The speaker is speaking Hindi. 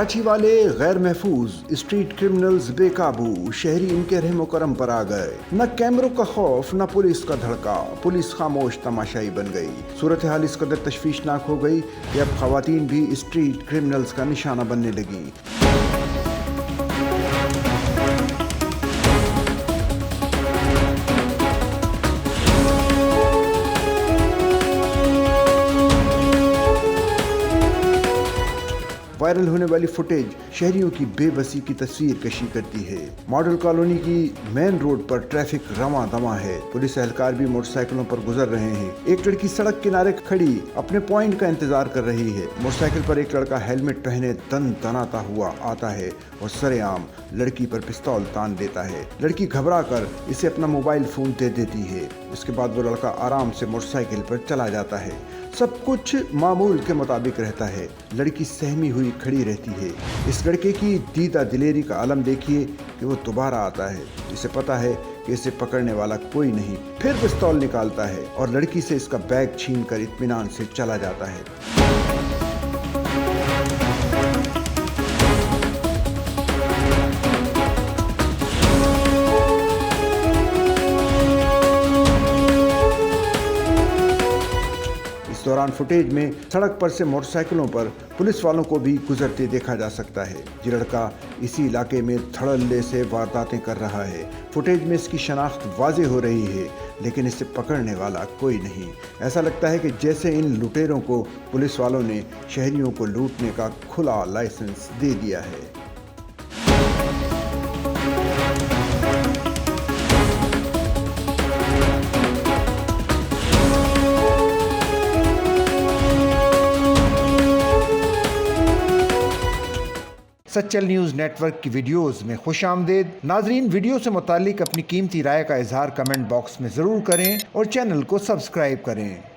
कराची वाले गैर महफूज, स्ट्रीट क्रिमिनल्स बेकाबू, शहरी इनके रहमो करम पर आ गए। न कैमरों का खौफ, न पुलिस का धड़का, पुलिस खामोश तमाशाई बन गई। सूरत हाल इस कदर तशवीशनाक हो गई कि अब खवातीन भी स्ट्रीट क्रिमिनल्स का निशाना बनने लगी। वायरल होने वाली फुटेज शहरियों की बेबसी की तस्वीर कशी करती है। मॉडल कॉलोनी की मेन रोड पर ट्रैफिक रवा दवा है। पुलिस एहलकार भी मोटरसाइकिलों पर गुजर रहे हैं। एक लड़की सड़क किनारे खड़ी अपने पॉइंट का इंतजार कर रही है। मोटरसाइकिल पर एक लड़का हेलमेट पहने तन तनाता हुआ आता है और सरेआम लड़की पर पिस्तौल तान देता है। लड़की घबरा कर इसे अपना मोबाइल फोन दे देती है। इसके बाद वो लड़का आराम से मोटरसाइकिल पर चला जाता है। सब कुछ मामूल के मुताबिक रहता है। लड़की सहमी हुई खड़ी रहती है। इस लड़के की दीदा दिलेरी का आलम देखिए कि वो दोबारा आता है। इसे पता है कि इसे पकड़ने वाला कोई नहीं। फिर पिस्तौल निकालता है और लड़की से इसका बैग छीनकर इत्मीनान से चला जाता है। इस दौरान फुटेज में सड़क पर से मोटरसाइकिलों पर पुलिस वालों को भी गुजरते देखा जा सकता है। ये लड़का इसी इलाके में धड़ल्ले से वारदातें कर रहा है। फुटेज में इसकी शनाख्त वाज़ेह हो रही है, लेकिन इसे पकड़ने वाला कोई नहीं। ऐसा लगता है कि जैसे इन लुटेरों को पुलिस वालों ने शहरियों को लूटने का खुला लाइसेंस दे दिया है। सच्चल न्यूज़ नेटवर्क की वीडियोस में खुशामदीद। नाजरीन, वीडियो से मुतालिक अपनी कीमती राय का इजहार कमेंट बॉक्स में ज़रूर करें और चैनल को सब्सक्राइब करें।